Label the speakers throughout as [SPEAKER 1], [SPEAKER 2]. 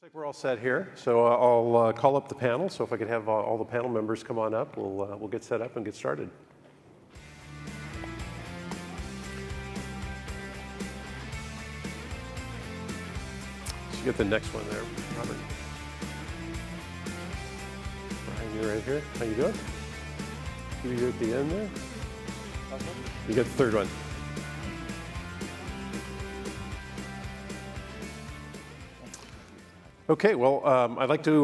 [SPEAKER 1] Looks like we're all set here, so I'll call up the panel. So if I could have all the panel members come on up, we'll get set up and get started. So you get the next one there, Robert. Brian, you're right here. How you doing? You at the end there? You got the third one. Okay, well, I'd like to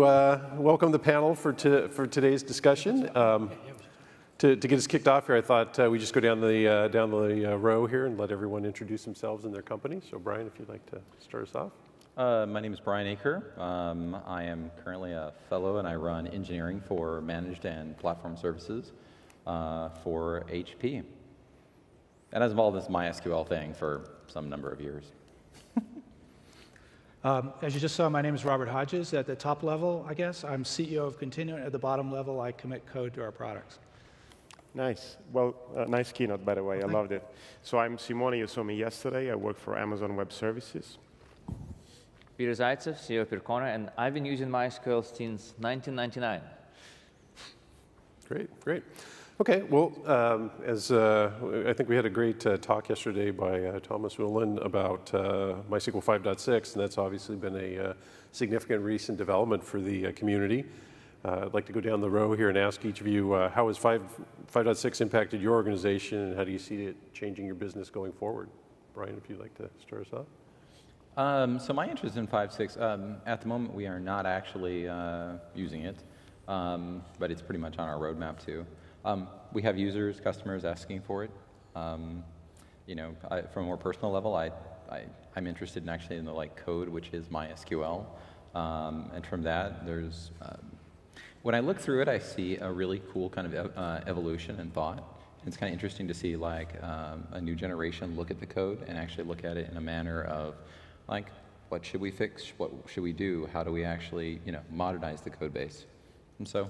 [SPEAKER 1] welcome the panel for today's discussion. To get us kicked off here, I thought we just go down the row here and let everyone introduce themselves and their company. So, Brian, if you'd like to start us off.
[SPEAKER 2] My name is Brian Aker. I am currently a fellow, and I run engineering for managed and platform services for HP. And I was involved in this MySQL thing for some number of years.
[SPEAKER 3] As you just saw, my name is Robert Hodges. At the top level, I guess, I'm CEO of Continuent. At the bottom level, I commit code to our products.
[SPEAKER 4] Nice. Well, nice keynote, by the way. I loved it. So I'm Simone. You saw me yesterday. I work for Amazon Web Services.
[SPEAKER 5] Peter Zaitsev, CEO of Percona, and I've been using MySQL since 1999.
[SPEAKER 1] Great. Okay, well, I think we had a great talk yesterday by Thomas Woolen about MySQL 5.6, and that's obviously been a significant recent development for the community. I'd like to go down the row here and ask each of you, how has 5.6 impacted your organization, and how do you see it changing your business going forward? Brian, if you'd like to start us off.
[SPEAKER 2] So my interest in 5.6, at the moment we are not actually using it, but it's pretty much on our roadmap too. We have users, customers asking for it. From a more personal level, I'm interested in actually in the code, which is MySQL, and from that, there's when I look through it, I see a really cool kind of evolution and thought. It's kind of interesting to see a new generation look at the code and actually look at it in a manner of what should we fix, what should we do, how do we actually modernize the code base, and so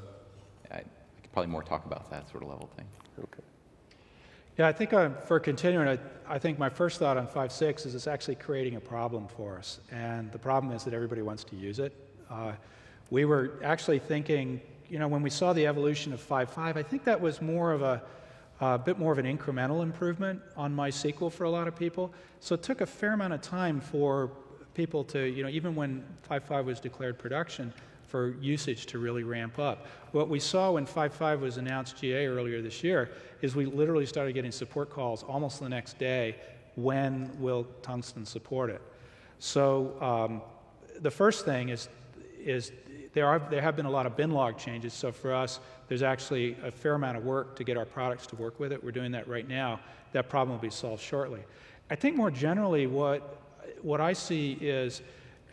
[SPEAKER 2] I could probably more talk about that sort of level thing.
[SPEAKER 1] Okay.
[SPEAKER 3] Yeah, I think for Continuent, I think my first thought on 5.6 is it's actually creating a problem for us. And the problem is that everybody wants to use it. We were actually thinking, when we saw the evolution of 5.5, I think that was more of a bit more of an incremental improvement on MySQL for a lot of people. So it took a fair amount of time for people to, even when 5.5 was declared production, for usage to really ramp up. What we saw when 5.5 was announced GA earlier this year is we literally started getting support calls almost the next day, when will Tungsten support it? So the first thing is there have been a lot of bin log changes, so for us there's actually a fair amount of work to get our products to work with it. We're doing that right now. That problem will be solved shortly. I think more generally what I see is,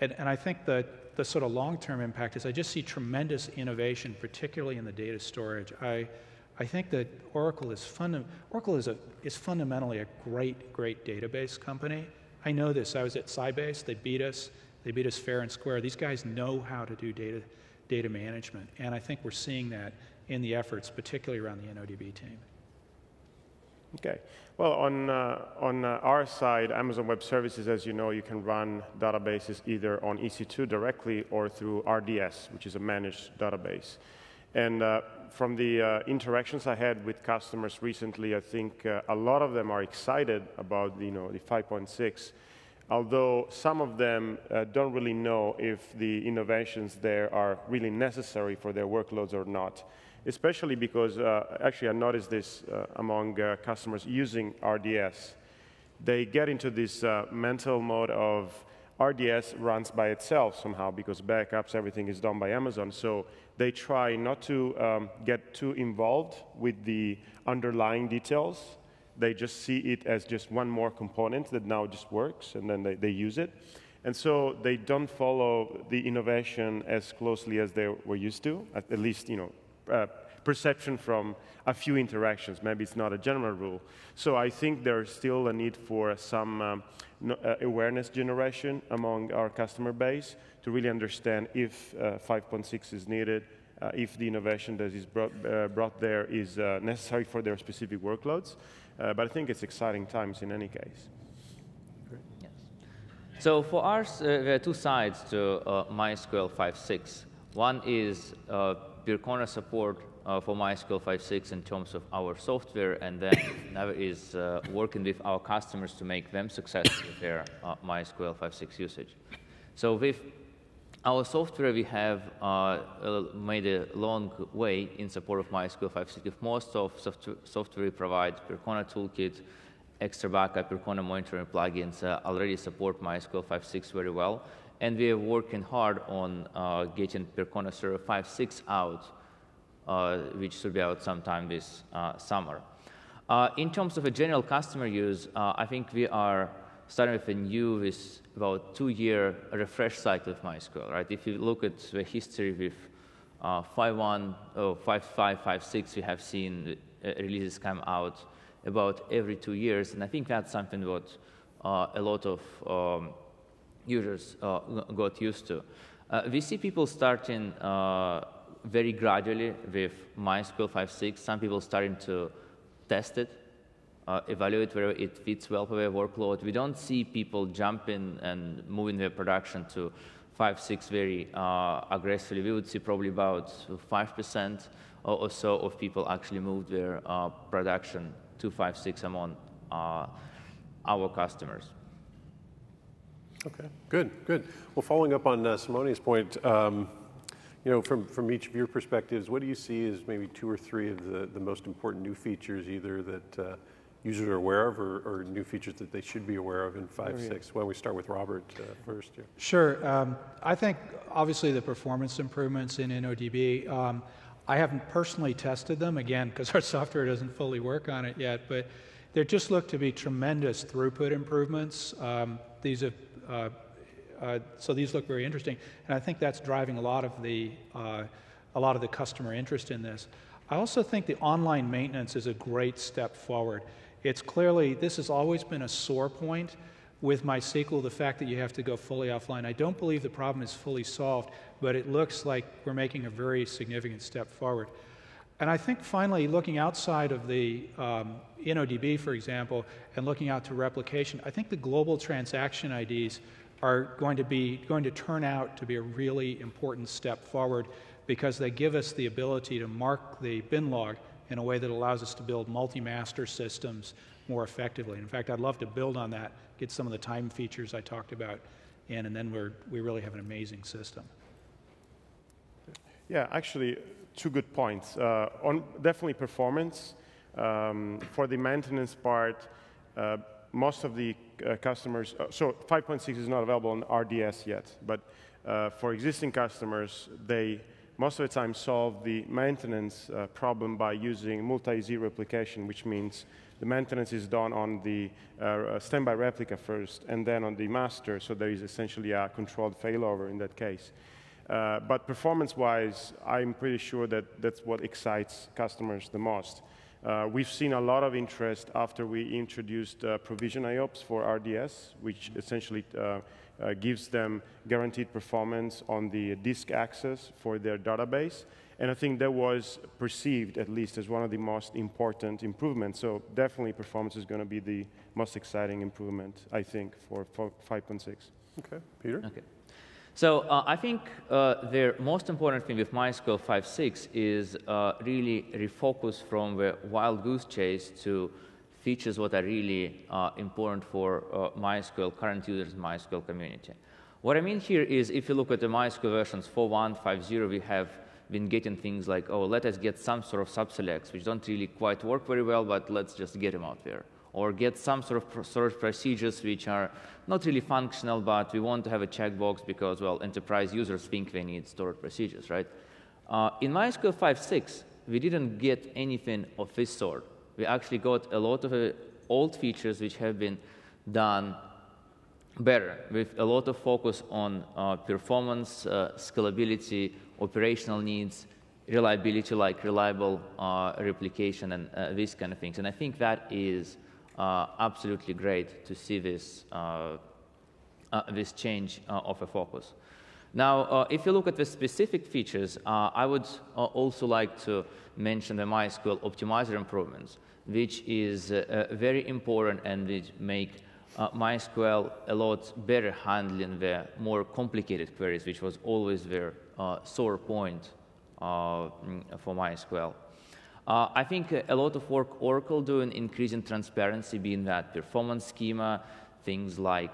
[SPEAKER 3] and I think that the sort of long-term impact is I just see tremendous innovation, particularly in the data storage. I think that Oracle is fundamentally a great database company. I know this. I was at Sybase. They beat us fair and square. These guys know how to do data management, and I think we're seeing that in the efforts, particularly around the NODB team.
[SPEAKER 4] Okay. Well, on our side, Amazon Web Services, as you know, you can run databases either on EC2 directly or through RDS, which is a managed database. And from the interactions I had with customers recently, I think a lot of them are excited about the 5.6, although some of them don't really know if the innovations there are really necessary for their workloads or not. Especially because, actually I noticed this among customers using RDS. They get into this mental mode of RDS runs by itself somehow because backups, everything is done by Amazon. So they try not to get too involved with the underlying details. They just see it as just one more component that now just works, and then they use it. And so they don't follow the innovation as closely as they were used to, at least, perception from a few interactions. Maybe it's not a general rule. So I think there's still a need for some awareness generation among our customer base to really understand if 5.6 is needed, if the innovation that is brought there is necessary for their specific workloads. But I think it's exciting times in any case.
[SPEAKER 1] Great.
[SPEAKER 5] Yes. So for us, there are two sides to MySQL 5.6. One is Percona support for MySQL 5.6 in terms of our software, and then another is working with our customers to make them successful with their MySQL 5.6 usage. So with our software, we have made a long way in support of MySQL 5.6. With most of software we provide, Percona Toolkit, Extra Backup, Percona monitoring plugins already support MySQL 5.6 very well. And we are working hard on getting Percona Server 5.6 out, which should be out sometime this summer. In terms of a general customer use, I think we are starting with a new, with about 2-year refresh cycle of MySQL, right? If you look at the history with 5.1, 5.5, 5.6, we have seen releases come out about every 2 years, and I think that's something that a lot of users got used to. We see people starting very gradually with MySQL 5.6. Some people starting to test it, evaluate whether it fits well for their workload. We don't see people jumping and moving their production to 5.6 very aggressively. We would see probably about 5% or so of people actually move their production to 5.6 among our customers.
[SPEAKER 1] Okay, good, good. Well, following up on Simone's point, you know, from each of your perspectives, what do you see as maybe 2 or 3 of the most important new features, either that users are aware of or new features that they should be aware of in 5.6? Why don't we start with Robert first here?
[SPEAKER 3] Sure. I think obviously the performance improvements in InnoDB, I haven't personally tested them, again, because our software doesn't fully work on it yet, but there just look to be tremendous throughput improvements. So these look very interesting, and I think that's driving a lot of the customer interest in this. I also think the online maintenance is a great step forward. It's clearly, this has always been a sore point with MySQL, the fact that you have to go fully offline. I don't believe the problem is fully solved, but it looks like we're making a very significant step forward. And I think finally, looking outside of the InnoDB, for example, and looking out to replication, I think the global transaction IDs are going to turn out to be a really important step forward, because they give us the ability to mark the bin log in a way that allows us to build multi-master systems more effectively. In fact, I'd love to build on that, get some of the time features I talked about in, and then we really have an amazing system.
[SPEAKER 4] Yeah, actually, 2 good points. On definitely performance. For the maintenance part, most of the customers, so 5.6 is not available on RDS yet, but for existing customers, they most of the time solve the maintenance problem by using multi-Z replication, which means the maintenance is done on the standby replica first and then on the master, so there is essentially a controlled failover in that case. But performance-wise, I'm pretty sure that that's what excites customers the most. We've seen a lot of interest after we introduced provision IOPS for RDS, which essentially gives them guaranteed performance on the disk access for their database. And I think that was perceived, at least, as one of the most important improvements. So definitely performance is going to be the most exciting improvement, I think, for 5.6.
[SPEAKER 1] Okay, Peter?
[SPEAKER 5] Okay. So I think the most important thing with MySQL 5.6 is really refocus from the wild goose chase to features what are really important for MySQL current users, MySQL community. What I mean here is, if you look at the MySQL versions 4.1, 5.0, we have been getting things like, oh, let us get some sort of subselects, which don't really quite work very well, but let's just get them out there. Or get some sort of storage procedures which are not really functional, but we want to have a checkbox because, well, enterprise users think they need storage procedures, right? In MySQL 5.6, we didn't get anything of this sort. We actually got a lot of old features which have been done better, with a lot of focus on performance, scalability, operational needs, reliability, like reliable replication and these kind of things. And I think that is absolutely great to see this, this change of a focus. Now, if you look at the specific features, I would also like to mention the MySQL optimizer improvements, which is very important and which make MySQL a lot better handling the more complicated queries, which was always their sore point for MySQL. I think a lot of work Oracle doing increasing transparency, being that performance schema, things like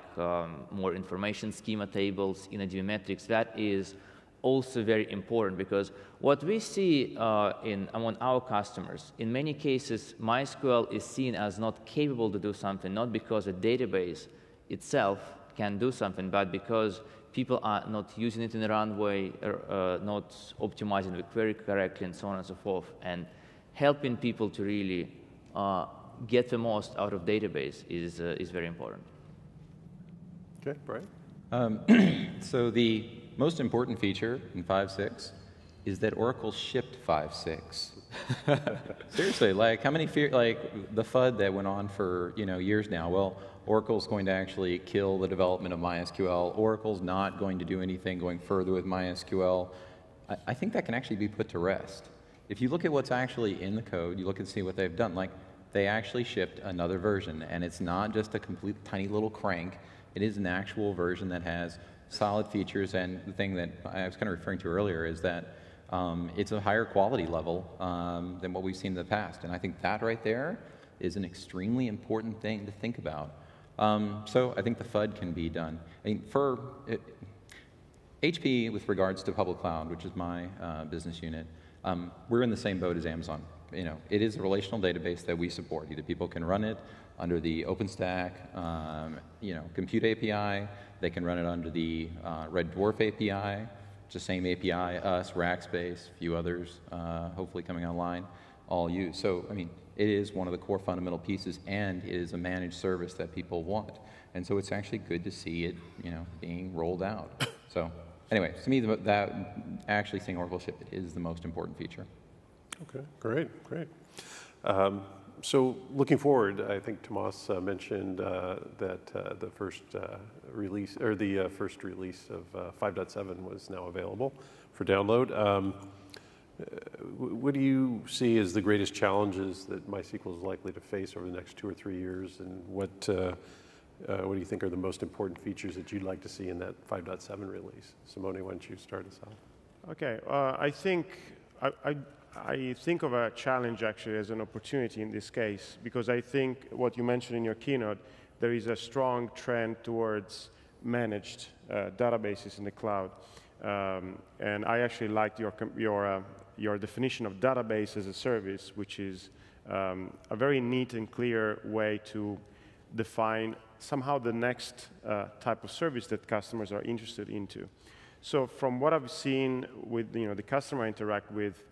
[SPEAKER 5] more information schema tables, DB metrics, that is also very important, because what we see among our customers, in many cases, MySQL is seen as not capable to do something, not because the database itself can do something, but because people are not using it in the right way, not optimizing the query correctly, and so on and so forth. And helping people to really get the most out of database is very important.
[SPEAKER 1] Okay, Brian?
[SPEAKER 2] So the most important feature in 5.6 is that Oracle shipped 5.6. Seriously, like how many like the FUD that went on for years now? Well, Oracle's going to actually kill the development of MySQL. Oracle's not going to do anything going further with MySQL. I think that can actually be put to rest. If you look at what's actually in the code, you look and see what they've done. Like they actually shipped another version, and it's not just a complete tiny little crank. It is an actual version that has solid features, and the thing that I was kind of referring to earlier is that it's a higher quality level than what we've seen in the past, and I think that right there is an extremely important thing to think about. So I think the FUD can be done. I mean, for HP, with regards to public cloud, which is my business unit, we're in the same boat as Amazon. It is a relational database that we support. Either people can run it under the OpenStack, Compute API. They can run it under the Red Dwarf API. It's the same API us, Rackspace, a few others, hopefully coming online, all use. So, I mean, it is one of the core fundamental pieces, and it is a managed service that people want. And so it's actually good to see it, being rolled out. So, anyway, to me, that actually seeing Oracle ship it is the most important feature.
[SPEAKER 1] Okay, great. So looking forward, I think Tomas mentioned that the first release of 5.7 was now available for download. What do you see as the greatest challenges that MySQL is likely to face over the next 2 or 3 years, and what do you think are the most important features that you'd like to see in that 5.7 release? Simone, why don't you start us off?
[SPEAKER 4] Okay, I think of a challenge actually as an opportunity in this case, because I think what you mentioned in your keynote, there is a strong trend towards managed databases in the cloud. And I actually liked your definition of database as a service, which is a very neat and clear way to define somehow the next type of service that customers are interested into. So from what I've seen with the customer I interact with,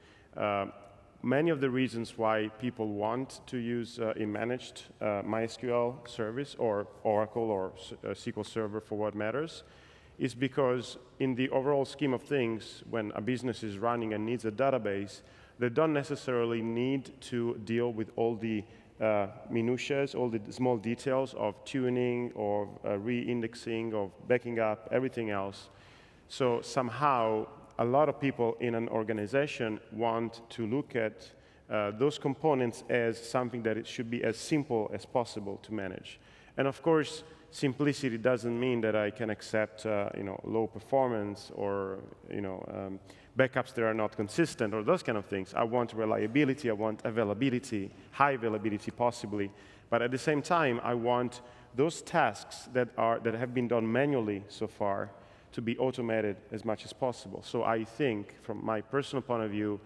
[SPEAKER 4] many of the reasons why people want to use a managed MySQL service or Oracle or SQL Server for what matters is because in the overall scheme of things, when a business is running and needs a database, they don't necessarily need to deal with all the minutiae, all the small details of tuning or re-indexing, of backing up, everything else. So somehow, a lot of people in an organization want to look at those components as something that it should be as simple as possible to manage. And of course, simplicity doesn't mean that I can accept low performance or backups that are not consistent or those kind of things. I want reliability, I want availability, high availability possibly. But at the same time, I want those tasks that have been done manually so far to be automated as much as possible. So I think, from my personal point of view,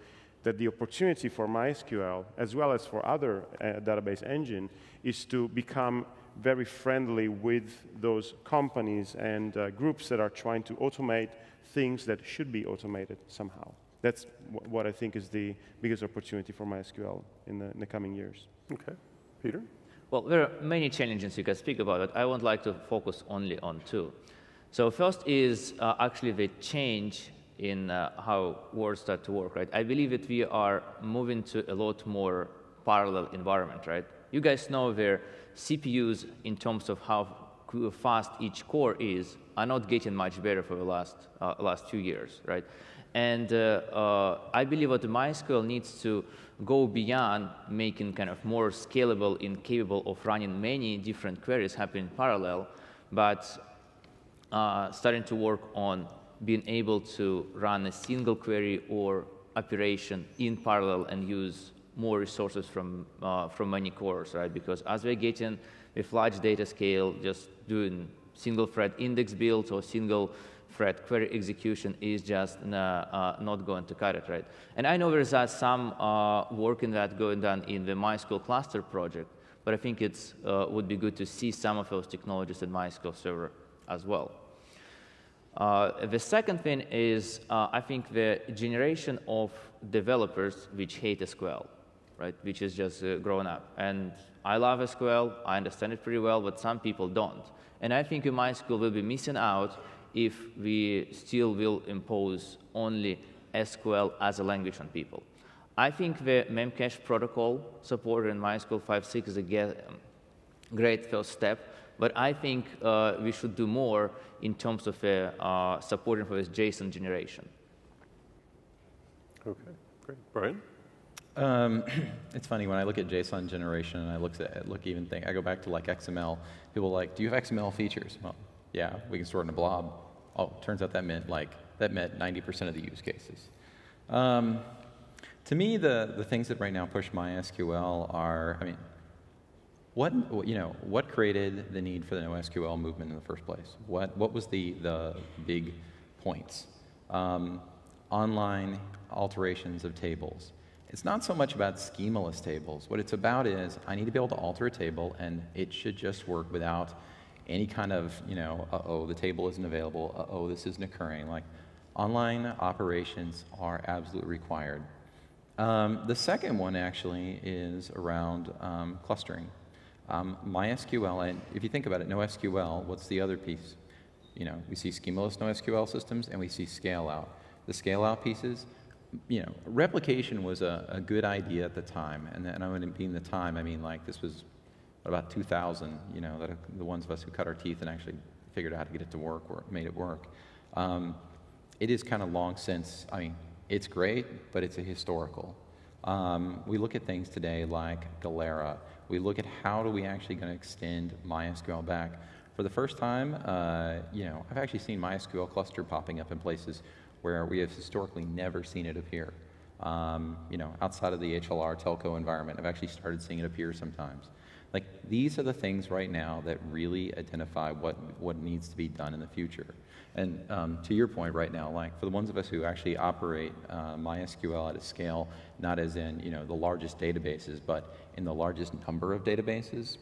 [SPEAKER 4] that the opportunity for MySQL, as well as for other database engine, is to become very friendly with those companies and groups that are trying to automate things that should be automated somehow. That's what I think is the biggest opportunity for MySQL in the coming years.
[SPEAKER 1] Okay. Peter?
[SPEAKER 5] Well, there are many challenges you can speak about, but I would like to focus only on 2. So first is actually the change in how words start to work, right? I believe that we are moving to a lot more parallel environment, right? You guys know their CPUs in terms of how fast each core is are not getting much better for the last few years, right? And I believe that MySQL needs to go beyond making kind of more scalable and capable of running many different queries happening in parallel, but starting to work on being able to run a single query or operation in parallel and use more resources from many cores, right? Because as we're getting with large data scale, just doing single thread index builds or single thread query execution is just not going to cut it, right? And I know there's some work in that going on in the MySQL cluster project, but I think it would be good to see some of those technologies in MySQL Server as well. The second thing is, I think the generation of developers which hate SQL, right, which is just growing up. And I love SQL, I understand it pretty well, but some people don't. And I think MySQL will be missing out if we still will impose only SQL as a language on people. I think the Memcache protocol supported in MySQL 5.6 is a great first step, but I think we should do more in terms of supporting for this JSON generation.
[SPEAKER 1] Okay, great. Brian?
[SPEAKER 2] It's funny, when I look at JSON generation and I I go back to like XML, people are like, do you have XML features? Well, yeah, we can store it in a blob. Oh, turns out that met 90% of the use cases. To me, the things that right now push MySQL are, I mean, what created the need for the NoSQL movement in the first place? What was the big points? Online alterations of tables. It's not so much about schemaless tables. What it's about is I need to be able to alter a table, and it should just work without any kind of, uh-oh, the table isn't available, uh-oh, this isn't occurring. Like, online operations are absolutely required. The second one, actually, is around clustering. MySQL, and if you think about it, NoSQL, what's the other piece? We see schemaless NoSQL systems, and we see scale-out. The scale-out pieces, replication was a good idea at the time, and I wouldn't mean the time, I mean like this was about 2000, that the ones of us who cut our teeth and actually figured out how to get it to work or made it work. It is kind of long since, I mean, it's great, but it's a historical. We look at things today like Galera. We look at how do we actually going to extend MySQL back. For the first time, I've actually seen MySQL cluster popping up in places where we have historically never seen it appear. Outside of the HLR telco environment, I've actually started seeing it appear sometimes. Like, these are the things right now that really identify what needs to be done in the future. And to your point right now, like for the ones of us who actually operate MySQL at a scale, not as in the largest databases, but in the largest number of databases,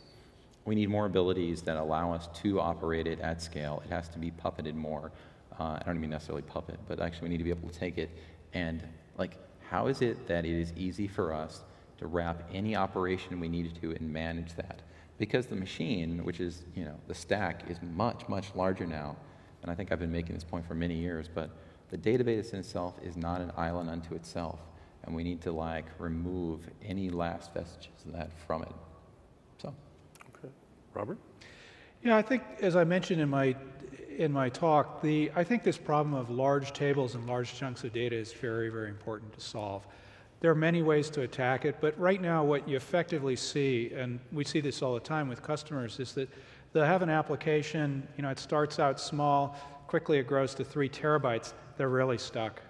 [SPEAKER 2] we need more abilities that allow us to operate it at scale. It has to be puppeted more. I don't mean necessarily puppet, but actually we need to be able to take it and, like, how is it that it is easy for us to wrap any operation we need to and manage that? Because the machine, which is, the stack, is much, much larger now, and I think I've been making this point for many years, but the database in itself is not an island unto itself, and we need to, like, remove any last vestiges of that from it. So.
[SPEAKER 1] Okay. Robert?
[SPEAKER 3] Yeah, I think, as I mentioned in my talk, I think this problem of large tables and large chunks of data is very, very important to solve. There are many ways to attack it, but right now what you effectively see, and we see this all the time with customers, is that they'll have an application, it starts out small, quickly it grows to 3 terabytes, they're really stuck.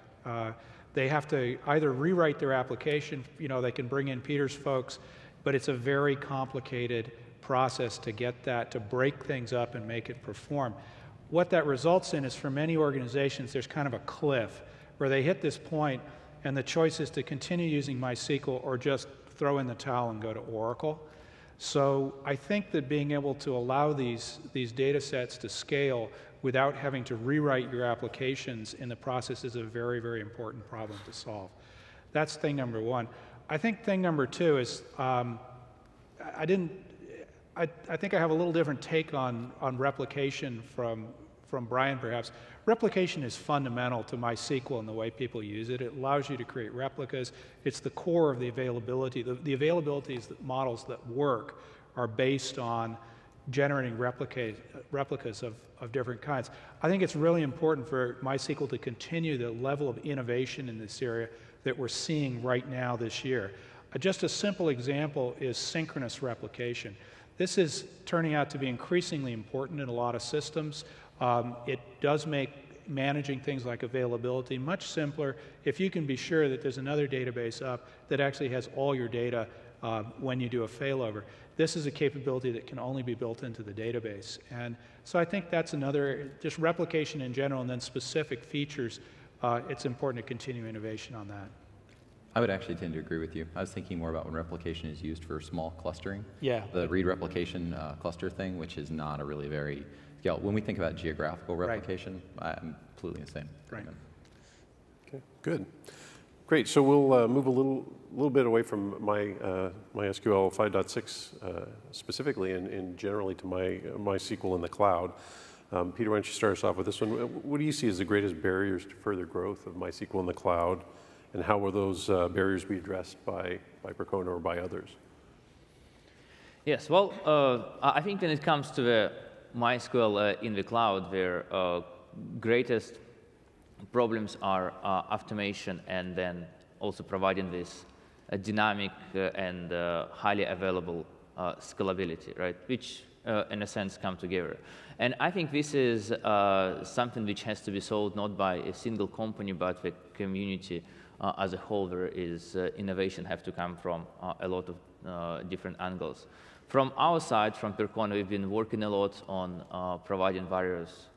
[SPEAKER 3] They have to either rewrite their application, they can bring in Peter's folks, but it's a very complicated process to get that, to break things up and make it perform. What that results in is, for many organizations, there's kind of a cliff where they hit this point and the choice is to continue using MySQL or just throw in the towel and go to Oracle. So I think that being able to allow these data sets to scale without having to rewrite your applications in the process is a very, very important problem to solve. That's thing number one. I think thing number two is, I think I have a little different take on replication from Brian, perhaps. Replication is fundamental to MySQL and the way people use it. It allows you to create replicas. It's the core of the availability. The availability models that work are based on generating replicas of different kinds. I think it's really important for MySQL to continue the level of innovation in this area that we're seeing right now this year. Just a simple example is synchronous replication. This is turning out to be increasingly important in a lot of systems. It does make managing things like availability much simpler if you can be sure that there's another database up that actually has all your data when you do a failover. This is a capability that can only be built into the database. And so I think that's another, just replication in general and then specific features, it's important to continue innovation on that.
[SPEAKER 2] I would actually tend to agree with you. I was thinking more about when replication is used for small clustering.
[SPEAKER 3] Yeah.
[SPEAKER 2] The read replication cluster thing, which is not a really very, when we think about geographical replication, right. I'm completely the same.
[SPEAKER 3] Right.
[SPEAKER 1] Okay, good. Great, so we'll move a little bit away from MySQL 5.6 specifically and generally to MySQL in the cloud. Peter, why don't you start us off with this one? What do you see as the greatest barriers to further growth of MySQL in the cloud, and how will those barriers be addressed by Percona or by others?
[SPEAKER 5] Yes, well, I think when it comes to the MySQL in the cloud, their greatest problems are automation and then also providing this dynamic and highly available scalability, right? Which, in a sense, come together. And I think this is something which has to be solved not by a single company, but the community as a whole. There is innovation have to come from a lot of different angles. From our side, from Percona, we've been working a lot on providing various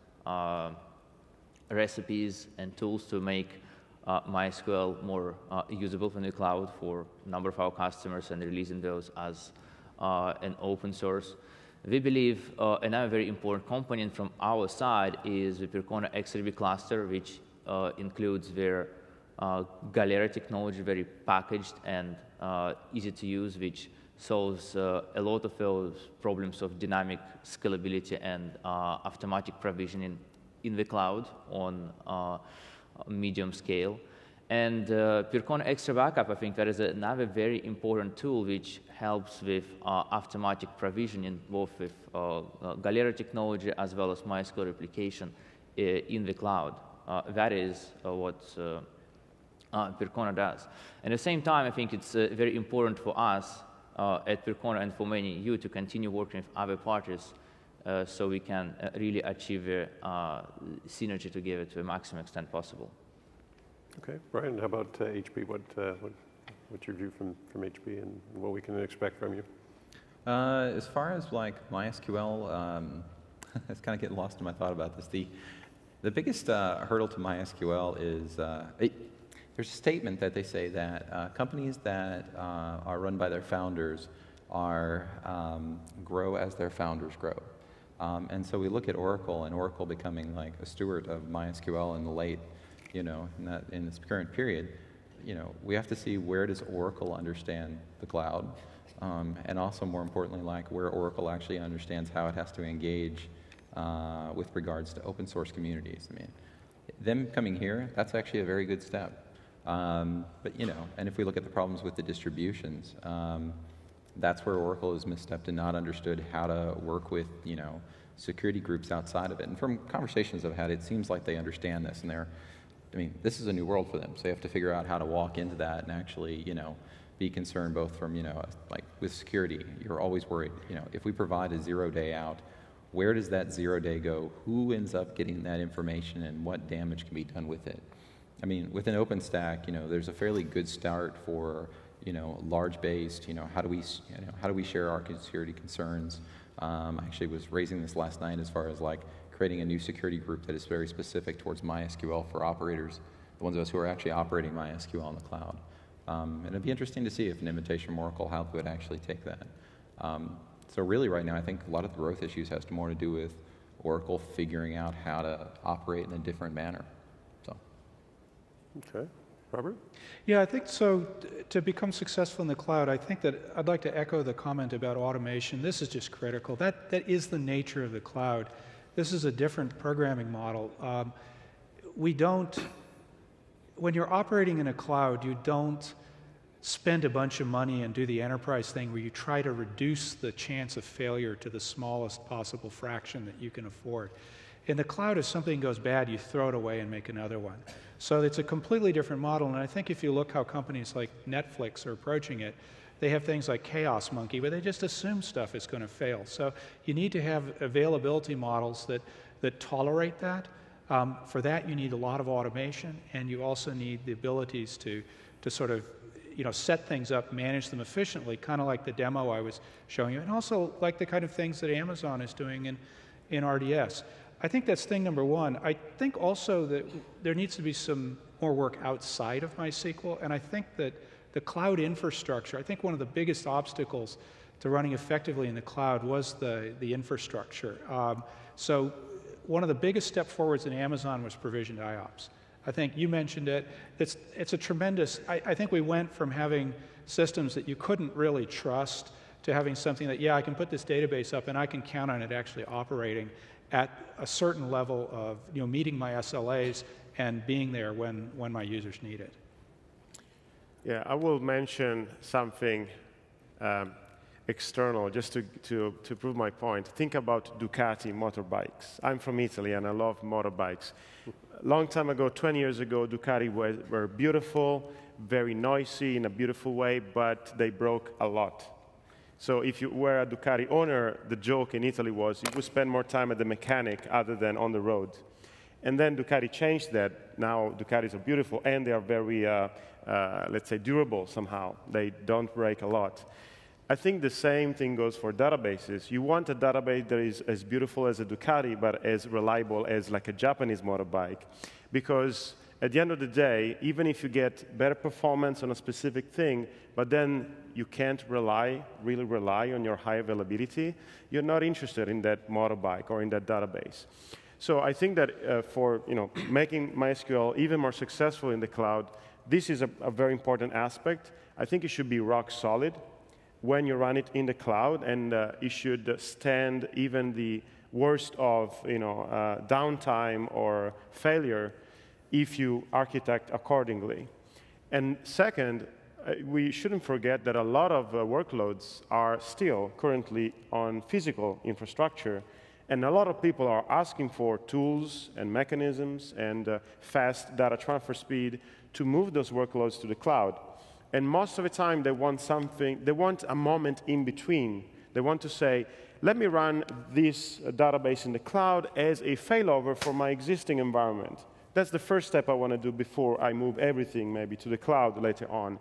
[SPEAKER 5] recipes and tools to make MySQL more usable in the cloud for a number of our customers and releasing those as an open source. We believe another very important component from our side is the Percona XRB cluster, which includes their Galera technology, very packaged and easy to use, which solves a lot of those problems of dynamic scalability and automatic provisioning in the cloud on medium scale. And Percona Extra Backup, I think that is another very important tool which helps with automatic provisioning, both with Galera technology as well as MySQL replication in the cloud. That is what Percona does. At the same time, I think it's very important for us at Percona and for many of you to continue working with other parties so we can really achieve synergy together to the maximum extent possible.
[SPEAKER 1] Okay, Brian, how about HP? What's your view from HP and what we can expect from you?
[SPEAKER 2] As far as like MySQL, it's kind of getting lost in my thought about this. The biggest hurdle to MySQL is there's a statement that they say that companies that are run by their founders grow as their founders grow. And so we look at Oracle, and Oracle becoming like a steward of MySQL in the late, in this current period. We have to see, where does Oracle understand the cloud, and also more importantly, like where Oracle actually understands how it has to engage with regards to open source communities. I mean, them coming here, that's actually a very good step. But and if we look at the problems with the distributions, that's where Oracle has misstepped and not understood how to work with, security groups outside of it. And from conversations I've had, it seems like they understand this, and this is a new world for them. So they have to figure out how to walk into that and actually, be concerned both from, like with security. You're always worried, if we provide a 0-day out, where does that 0-day go? Who ends up getting that information, and what damage can be done with it? I mean, with an OpenStack, there's a fairly good start for, large-based, how do we share our security concerns? I actually was raising this last night as far as like creating a new security group that is very specific towards MySQL for operators, the ones of us who are actually operating MySQL in the cloud. And it'd be interesting to see if an invitation from Oracle, how they would actually take that. So really right now, I think a lot of the growth issues has more to do with Oracle figuring out how to operate in a different manner. So.
[SPEAKER 1] Okay. Robert?
[SPEAKER 3] Yeah, I think so. To become successful in the cloud, I think that I'd like to echo the comment about automation. This is just critical. That is the nature of the cloud. This is a different programming model. When you're operating in a cloud, you don't spend a bunch of money and do the enterprise thing where you try to reduce the chance of failure to the smallest possible fraction that you can afford. In the cloud, if something goes bad, you throw it away and make another one. So it's a completely different model, and I think if you look how companies like Netflix are approaching it, they have things like Chaos Monkey, where they just assume stuff is going to fail. So you need to have availability models that tolerate that. For that, you need a lot of automation, and you also need the abilities to sort of set things up, manage them efficiently, kind of like the demo I was showing you, and also like the kind of things that Amazon is doing in RDS. I think that's thing number one. I think also that there needs to be some more work outside of MySQL, and I think that the cloud infrastructure, I think one of the biggest obstacles to running effectively in the cloud was the infrastructure. So one of the biggest step forwards in Amazon was provisioned IOPS. I think you mentioned it. It's a tremendous, I think we went from having systems that you couldn't really trust to having something that, yeah, I can put this database up and I can count on it actually operating at a certain level of meeting my SLAs and being there when my users need it.
[SPEAKER 4] Yeah, I will mention something external just to prove my point. Think about Ducati motorbikes. I'm from Italy and I love motorbikes. Long time ago, 20 years ago, Ducati were beautiful, very noisy in a beautiful way, but they broke a lot. So if you were a Ducati owner, the joke in Italy was you would spend more time at the mechanic other than on the road. And then Ducati changed that. Now Ducatis are beautiful and they are very, let's say, durable somehow. They don't break a lot. I think the same thing goes for databases. You want a database that is as beautiful as a Ducati, but as reliable as like a Japanese motorbike. Because at the end of the day, even if you get better performance on a specific thing, but then you can't really rely on your high availability, you're not interested in that motorbike or in that database. So I think that for making MySQL even more successful in the cloud, this is a very important aspect. I think it should be rock solid when you run it in the cloud, and it should stand even the worst of downtime or failure if you architect accordingly. And second, we shouldn't forget that a lot of workloads are still currently on physical infrastructure, and a lot of people are asking for tools and mechanisms and fast data transfer speed to move those workloads to the cloud. And most of the time, they want a moment in between. They want to say, let me run this database in the cloud as a failover for my existing environment. That's the first step I want to do before I move everything maybe to the cloud later on.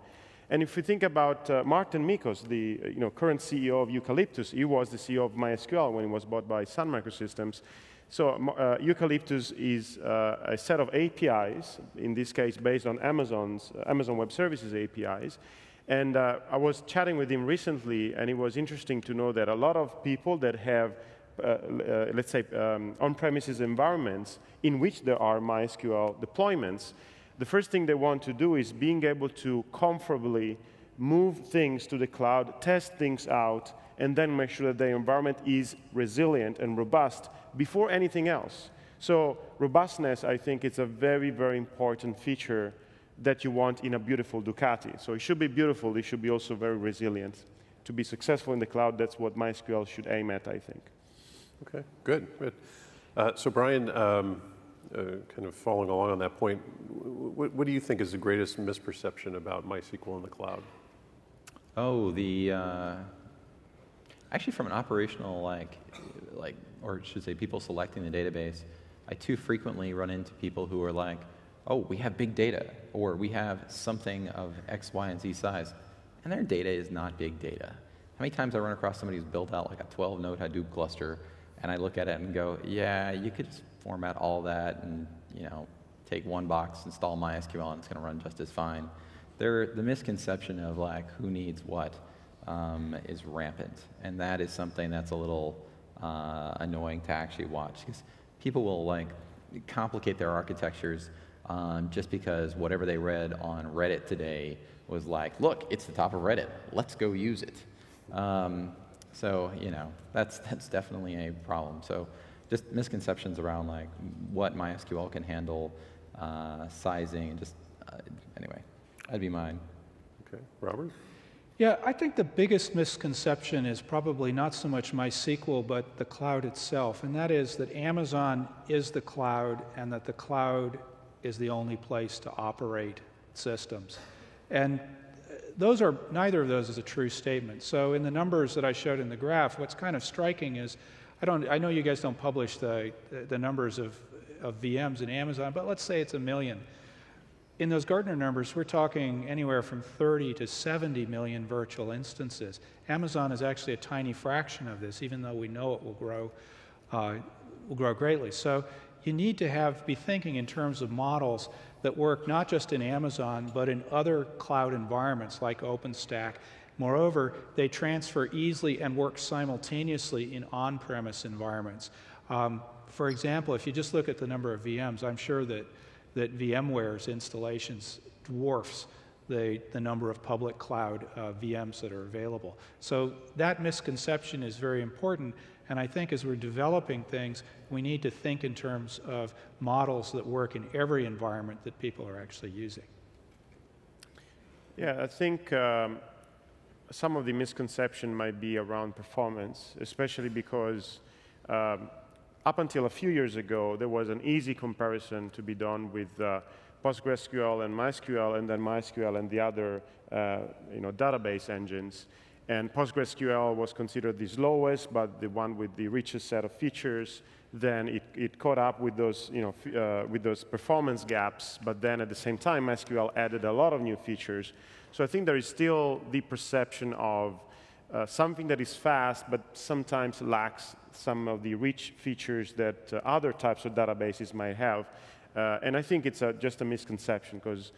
[SPEAKER 4] And if we think about Martin Mikos, the current CEO of Eucalyptus, he was the CEO of MySQL when it was bought by Sun Microsystems. So Eucalyptus is a set of APIs, in this case based on Amazon Web Services APIs. And I was chatting with him recently, and it was interesting to know that a lot of people that have, let's say, on-premises environments in which there are MySQL deployments, the first thing they want to do is being able to comfortably move things to the cloud, test things out, and then make sure that the environment is resilient and robust before anything else. So robustness, I think, is a very, very important feature that you want in a beautiful Ducati. So it should be beautiful. It should be also very resilient. To be successful in the cloud, that's what MySQL should aim at, I think.
[SPEAKER 1] Okay, good. So Brian, kind of following along on that point, what do you think is the greatest misperception about MySQL in the cloud?
[SPEAKER 2] Oh, actually from an operational, or I should say people selecting the database, I too frequently run into people who are like, oh, we have big data, or we have something of X, Y, and Z size, and their data is not big data. How many times I run across somebody who's built out like a 12-node Hadoop cluster, and I look at it and go, yeah, you could just format all that and take one box, install MySQL, and it's going to run just as fine. The misconception of like who needs what is rampant, and that is something that's a little annoying to actually watch, because people will like complicate their architectures just because whatever they read on Reddit today was like, look, it's the top of Reddit, let's go use it. So that's definitely a problem. So just misconceptions around like what MySQL can handle, sizing, and just anyway, that'd be mine.
[SPEAKER 1] Okay, Robert?
[SPEAKER 3] Yeah, I think the biggest misconception is probably not so much MySQL, but the cloud itself, and that is that Amazon is the cloud and that the cloud is the only place to operate systems. And neither of those is a true statement. So in the numbers that I showed in the graph, what's kind of striking is, I know you guys don't publish the numbers of VMs in Amazon, but let's say it's 1 million. In those Gartner numbers, we're talking anywhere from 30 to 70 million virtual instances. Amazon is actually a tiny fraction of this, even though we know it will grow greatly. So you need to be thinking in terms of models that work not just in Amazon, but in other cloud environments like OpenStack. Moreover, they transfer easily and work simultaneously in on-premise environments. For example, if you just look at the number of VMs, I'm sure that VMware's installations dwarfs the number of public cloud VMs that are available. So that misconception is very important, and I think as we're developing things, we need to think in terms of models that work in every environment that people are actually using.
[SPEAKER 4] Yeah, I think some of the misconception might be around performance, especially because up until a few years ago, there was an easy comparison to be done with PostgreSQL and MySQL, and then MySQL and the other database engines. And PostgreSQL was considered the slowest, but the one with the richest set of features. Then it caught up with those, with those performance gaps. But then at the same time, MySQL added a lot of new features. So I think there is still the perception of something that is fast, but sometimes lacks some of the rich features that other types of databases might have. And I think it's just a misconception, because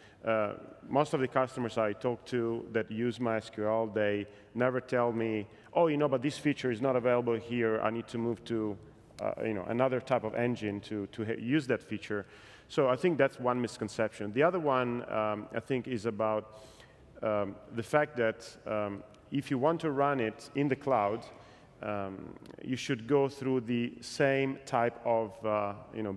[SPEAKER 4] most of the customers I talk to that use MySQL, they never tell me, oh, but this feature is not available here. I need to move to another type of engine to use that feature. So I think that's one misconception. The other one, I think, is about the fact that if you want to run it in the cloud, you should go through the same type of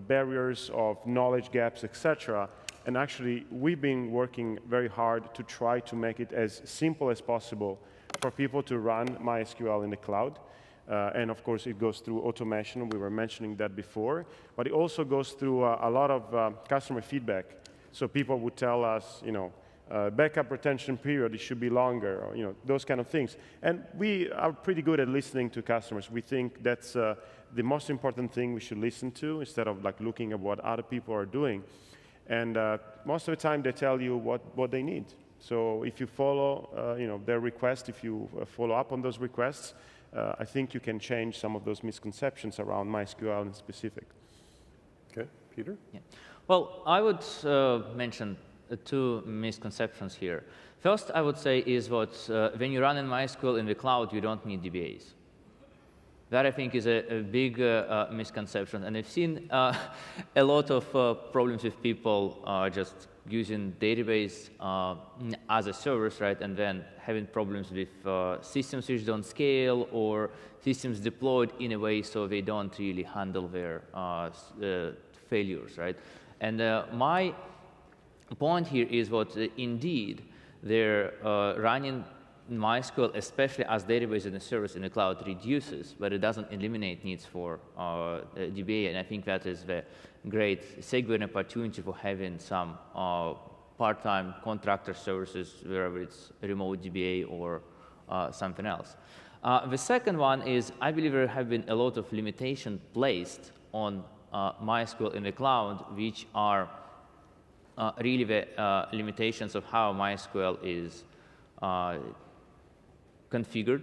[SPEAKER 4] barriers, of knowledge gaps, etc. And actually, we've been working very hard to try to make it as simple as possible for people to run MySQL in the cloud. And of course, it goes through automation. We were mentioning that before. But it also goes through a lot of customer feedback. So people would tell us, backup retention period, it should be longer, or, those kind of things. And we are pretty good at listening to customers. We think that's the most important thing we should listen to, instead of looking at what other people are doing. And most of the time, they tell you what they need. So if you follow their request, if you follow up on those requests, I think you can change some of those misconceptions around MySQL in specific.
[SPEAKER 1] Okay, Peter?
[SPEAKER 5] Yeah. Well, I would mention two misconceptions here. First, I would say is when you run in MySQL in the cloud, you don't need DBAs. That, I think, is a big misconception. And I've seen a lot of problems with people just using database as a service, right? And then having problems with systems which don't scale, or systems deployed in a way so they don't really handle their failures, right? And my point here is indeed they're running MySQL, especially as database in a service in the cloud, reduces, but it doesn't eliminate needs for DBA. And I think that is the great segue and opportunity for having some part-time contractor services, wherever it's remote DBA or something else. The second one is, I believe there have been a lot of limitations placed on MySQL in the cloud, which are really the limitations of how MySQL is configured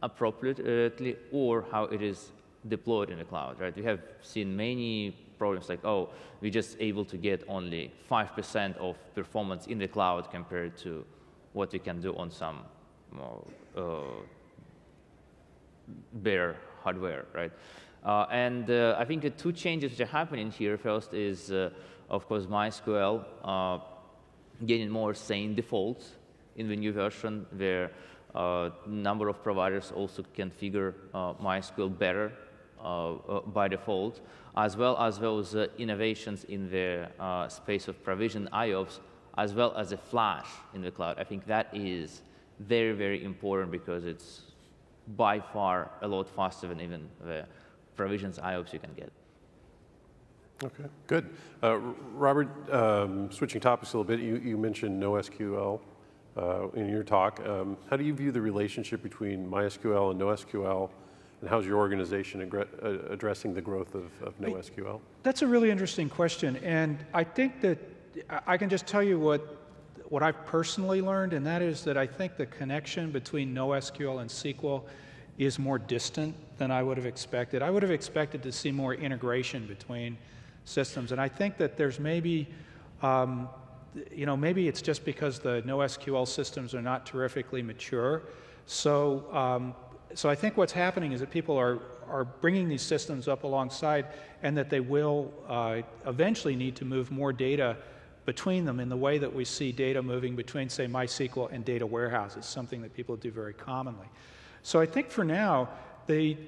[SPEAKER 5] appropriately, or how it is deployed in the cloud, right? We have seen many problems like, oh, we're just able to get only 5% of performance in the cloud compared to what we can do on some bare hardware, right? And I think the two changes which are happening here, first is, of course, MySQL getting more sane defaults in the new version, where number of providers also configure MySQL better by default, as well as those innovations in the space of provision IOPS as well as a flash in the cloud. I think that is very, very important because it's by far a lot faster than even the provisions IOPS you can get.
[SPEAKER 1] Okay, good. Robert, switching topics a little bit, you mentioned NoSQL in your talk. How do you view the relationship between MySQL and NoSQL, and how's your organization addressing the growth of NoSQL?
[SPEAKER 3] That's a really interesting question, and I think that I can just tell you what I've personally learned, and that is that I think the connection between NoSQL and SQL is more distant than I would have expected. I would have expected to see more integration between systems, and I think that there's maybe, maybe it's just because the NoSQL systems are not terrifically mature. So I think what's happening is that people are bringing these systems up alongside, and that they will eventually need to move more data between them in the way that we see data moving between, say, MySQL and data warehouses, something that people do very commonly. So I think for now, the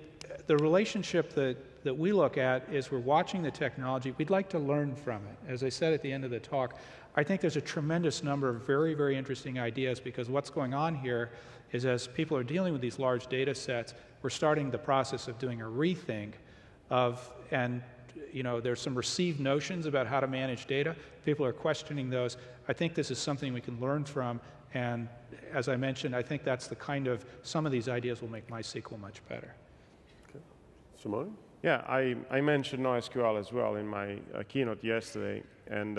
[SPEAKER 3] relationship that we look at is we're watching the technology. We'd like to learn from it. As I said at the end of the talk, I think there's a tremendous number of very, very interesting ideas, because what's going on here is as people are dealing with these large data sets, we're starting the process of doing a rethink of, and there's some received notions about how to manage data. People are questioning those. I think this is something we can learn from, and as I mentioned, I think that's the kind of, some of these ideas will make MySQL much better.
[SPEAKER 1] Okay. Simone?
[SPEAKER 4] Yeah, I mentioned NoSQL as well in my keynote yesterday, and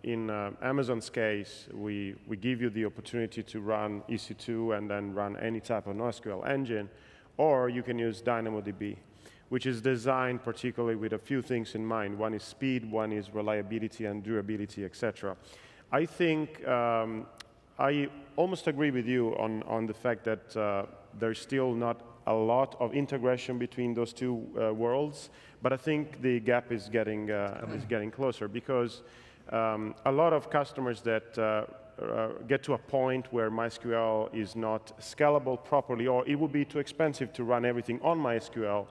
[SPEAKER 4] in Amazon's case, we give you the opportunity to run EC2 and then run any type of NoSQL engine, or you can use DynamoDB, which is designed particularly with a few things in mind. One is speed, one is reliability and durability, etc. I think I almost agree with you on the fact that there's still not a lot of integration between those two worlds, but I think the gap is getting closer, because a lot of customers that get to a point where MySQL is not scalable properly, or it would be too expensive to run everything on MySQL,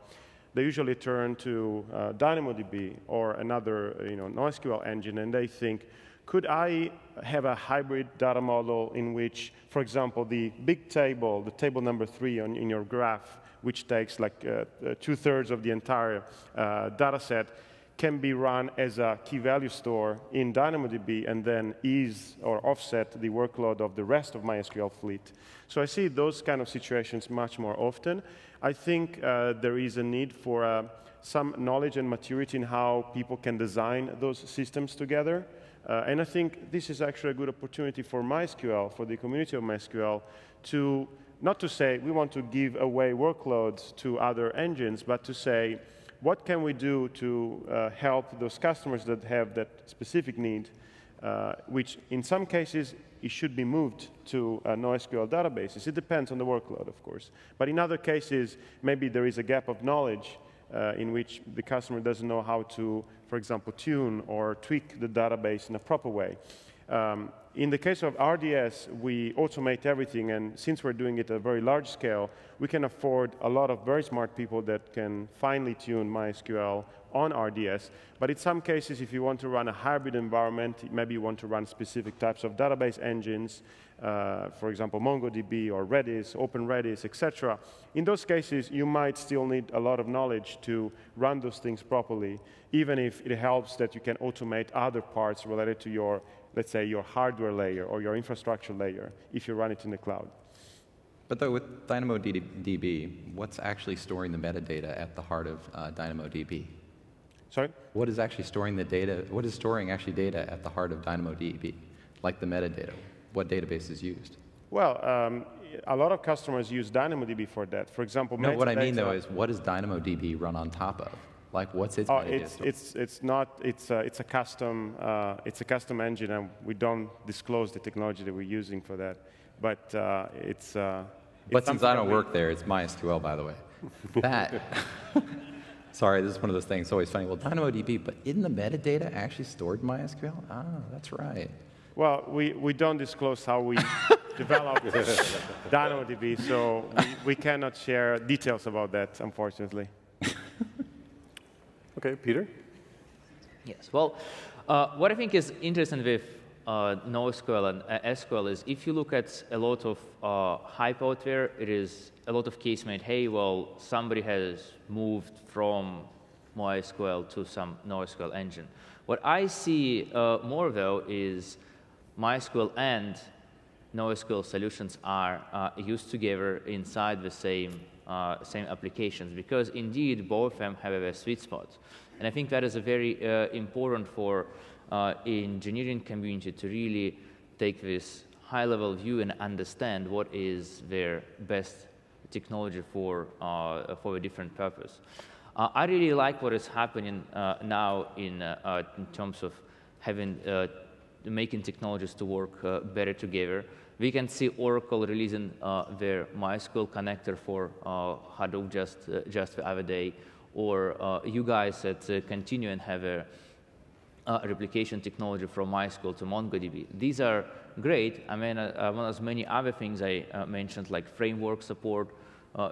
[SPEAKER 4] they usually turn to DynamoDB or another NoSQL engine, and they think, could I have a hybrid data model in which, for example, the big table, the table number 3 in your graph, which takes like 2/3 of the entire data set, can be run as a key value store in DynamoDB and then ease or offset the workload of the rest of MySQL fleet. So I see those kind of situations much more often. I think there is a need for some knowledge and maturity in how people can design those systems together. And I think this is actually a good opportunity for MySQL, for the community of MySQL, to not to say we want to give away workloads to other engines, but to say, what can we do to help those customers that have that specific need, which in some cases it should be moved to NoSQL databases. It depends on the workload, of course. But in other cases, maybe there is a gap of knowledge in which the customer doesn't know how to, for example, tune or tweak the database in a proper way. In the case of RDS, we automate everything, and since we're doing it at a very large scale, we can afford a lot of very smart people that can finely tune MySQL on RDS. But in some cases, if you want to run a hybrid environment, maybe you want to run specific types of database engines, for example, MongoDB or Redis, OpenRedis, etc. In those cases, you might still need a lot of knowledge to run those things properly, even if it helps that you can automate other parts related to your, let's say, your hardware layer or your infrastructure layer, if you run it in the cloud.
[SPEAKER 2] But though with DynamoDB, what's actually storing the metadata at the heart of DynamoDB?
[SPEAKER 4] Sorry?
[SPEAKER 2] What is actually storing the data? What is storing actually data at the heart of DynamoDB, like the metadata? What database is used?
[SPEAKER 4] Well, a lot of customers use DynamoDB for that. For example,
[SPEAKER 2] no, what I mean though is, what does DynamoDB run on top of? Like, what's its metadata?
[SPEAKER 4] It's a custom engine, and we don't disclose the technology that we're using for that. But
[SPEAKER 2] But since I don't work there, it's MySQL, by the way. That. Sorry, this is one of those things. It's always funny. Well, DynamoDB, but isn't the metadata actually stored in MySQL? Ah, that's right.
[SPEAKER 4] Well, we don't disclose how we developed DynamoDB, so we cannot share details about that, unfortunately.
[SPEAKER 1] Okay, Peter?
[SPEAKER 5] Yes. Well, what I think is interesting with NoSQL and SQL is if you look at a lot of hype out there, it is a lot of case made, hey, well, somebody has moved from MySQL to some NoSQL engine. What I see more, though, is MySQL and NoSQL solutions are used together inside the same applications, because indeed both of them have a sweet spot. And I think that is a very important for engineering community to really take this high-level view and understand what is their best technology for a different purpose. I really like what is happening now in terms of having making technologies to work better together. We can see Oracle releasing their MySQL connector for Hadoop just the other day, or you guys at Continuent have a replication technology from MySQL to MongoDB. These are great. I mean, among as many other things I mentioned, like framework support,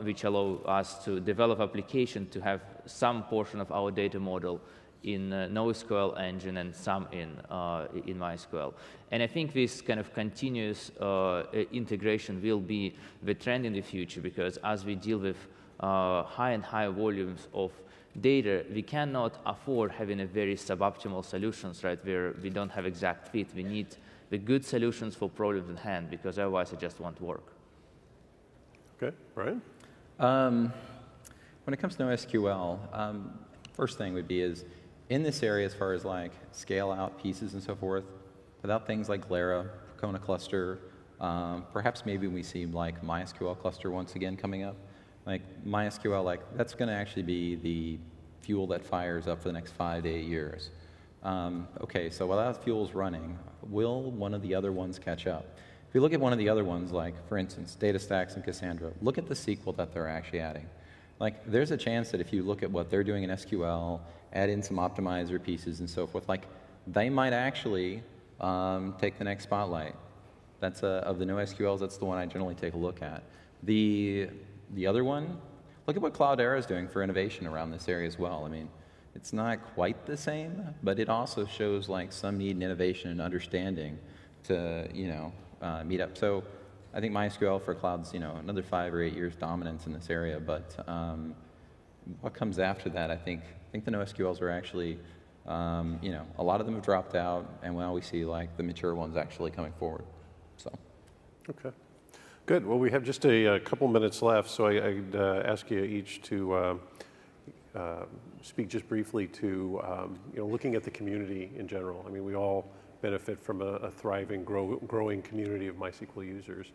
[SPEAKER 5] which allow us to develop application to have some portion of our data model in NoSQL engine and some in MySQL. And I think this kind of continuous integration will be the trend in the future, because as we deal with high and high volumes of data, we cannot afford having a very suboptimal solutions, right, where we don't have exact fit. We need the good solutions for problems in hand, because otherwise it just won't work.
[SPEAKER 1] Okay, Brian?
[SPEAKER 2] When it comes to NoSQL, first thing would be is, in this area, as far as like scale out pieces and so forth, without things like Lara, Percona cluster, perhaps maybe we see like MySQL cluster once again coming up. Like MySQL, like that's going to actually be the fuel that fires up for the next 5 to 8 years. Okay, so while that fuel's running, will one of the other ones catch up? If you look at one of the other ones, like for instance, DataStax and Cassandra, look at the SQL that they're actually adding. Like there's a chance that if you look at what they're doing in SQL, add in some optimizer pieces and so forth, like they might actually take the next spotlight. That's of the NoSQLs, that's the one I generally take a look at. The other one, look at what Cloudera is doing for innovation around this area as well. I mean, it's not quite the same, but it also shows like some need in innovation and understanding to, meet up. So I think MySQL for cloud's, another 5 or 8 years dominance in this area, but what comes after that, I think the NoSQLs are actually, a lot of them have dropped out, and now we see like the mature ones actually coming forward, so.
[SPEAKER 1] Okay. Good. Well, we have just a couple minutes left, so I'd ask you each to speak just briefly to looking at the community in general. I mean, we all benefit from a thriving, growing community of MySQL users.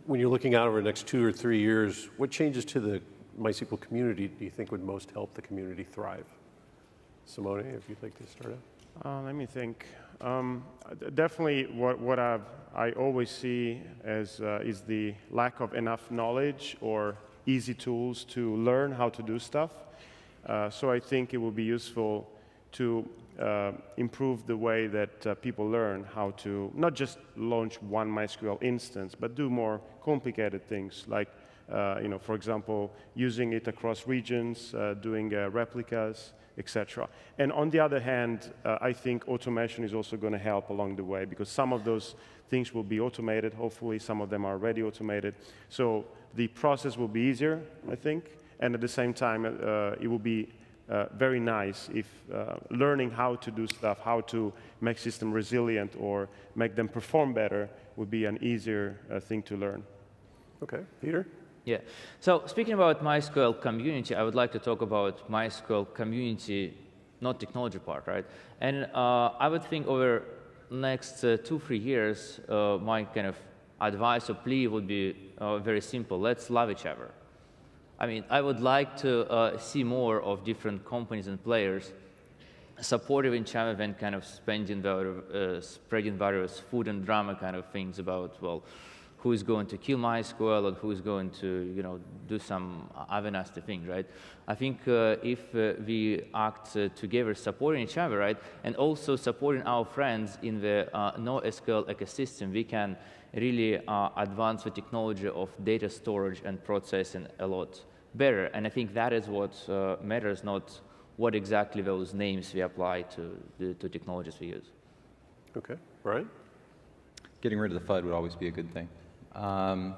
[SPEAKER 1] When you're looking out over the next 2 or 3 years, what changes to the MySQL community do you think would most help the community thrive? Simone, if you'd like to start out.
[SPEAKER 4] Let me think. Definitely what I always see as is the lack of enough knowledge or easy tools to learn how to do stuff. So I think it will be useful to improve the way that people learn how to not just launch one MySQL instance, but do more complicated things like, for example, using it across regions, doing replicas, etc. And on the other hand, I think automation is also going to help along the way, because some of those things will be automated, hopefully. Some of them are already automated. So the process will be easier, I think, and at the same time, it will be very nice if learning how to do stuff, how to make systems resilient or make them perform better would be an easier thing to learn.
[SPEAKER 1] Okay. Peter?
[SPEAKER 5] Yeah. So speaking about MySQL community, I would like to talk about MySQL community, not technology part, right? And I would think over next 2-3 years, my kind of advice or plea would be very simple. Let's love each other. I mean, I would like to see more of different companies and players supportive each other than kind of spreading various food and drama kind of things about, well, who is going to kill MySQL and who is going to, do some other nasty thing, right? I think if we act together, supporting each other, right, and also supporting our friends in the NoSQL ecosystem, we can really advance the technology of data storage and processing a lot better. And I think that is what matters, not what exactly those names we apply to the technologies we use.
[SPEAKER 1] Okay. right?
[SPEAKER 2] Getting rid of the FUD would always be a good thing. Other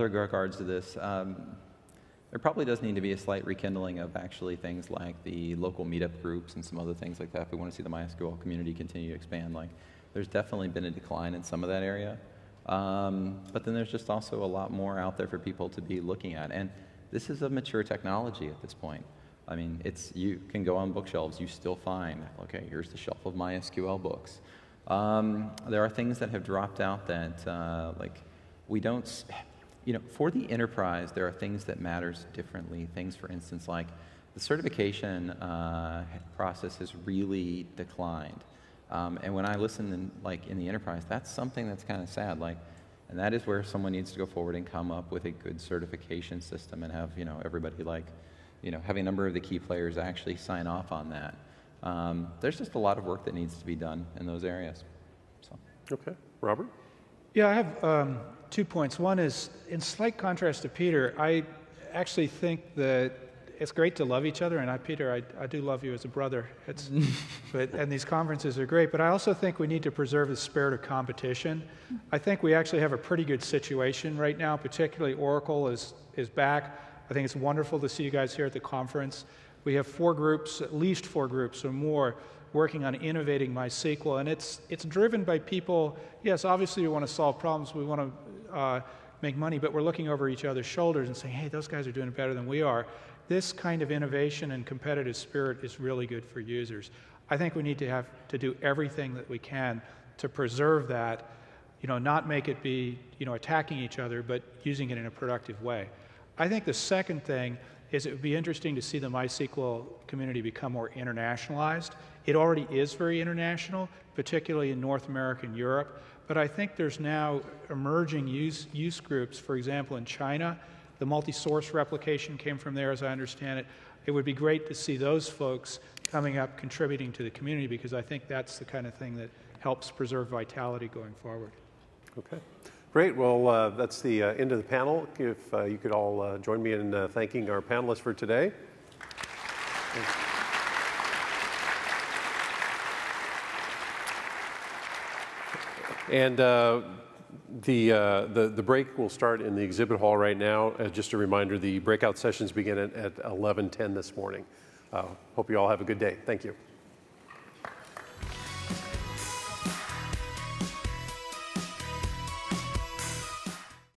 [SPEAKER 2] regards to this, there probably does need to be a slight rekindling of actually things like the local meetup groups and some other things like that if we want to see the MySQL community continue to expand. Like, there's definitely been a decline in some of that area. But then there's just also a lot more out there for people to be looking at. And this is a mature technology at this point. I mean, you can go on bookshelves, you still find, okay, here's the shelf of MySQL books. There are things that have dropped out that, we don't, for the enterprise, there are things that matters differently. Things, for instance, like the certification process has really declined. And when I listen in the enterprise, that's something that's kind of sad. And that is where someone needs to go forward and come up with a good certification system and have, everybody having a number of the key players actually sign off on that. There's just a lot of work that needs to be done in those areas. So.
[SPEAKER 1] Okay. Robert?
[SPEAKER 3] Yeah, I have 2 points. One is, in slight contrast to Peter, I actually think that it's great to love each other, and Peter, I do love you as a brother. And these conferences are great, but I also think we need to preserve the spirit of competition. I think we actually have a pretty good situation right now, particularly Oracle is back. I think it's wonderful to see you guys here at the conference. We have 4 groups, at least 4 groups or more, working on innovating MySQL, and it's driven by people. Yes, obviously we want to solve problems, we want to make money, but we're looking over each other's shoulders and saying, hey, those guys are doing it better than we are. This kind of innovation and competitive spirit is really good for users. I think we need to have to do everything that we can to preserve that, not make it be, attacking each other, but using it in a productive way. I think the second thing is it would be interesting to see the MySQL community become more internationalized. It already is very international, particularly in North America and Europe, but I think there's now emerging use groups, for example, in China. The multi-source replication came from there, as I understand it. It would be great to see those folks coming up, contributing to the community, because I think that's the kind of thing that helps preserve vitality going forward.
[SPEAKER 1] Okay. Great. Well, that's the end of the panel. If you could all join me in thanking our panelists for today. And the break will start in the exhibit hall right now. Just a reminder, the breakout sessions begin at 11:10 this morning. Hope you all have a good day. Thank you.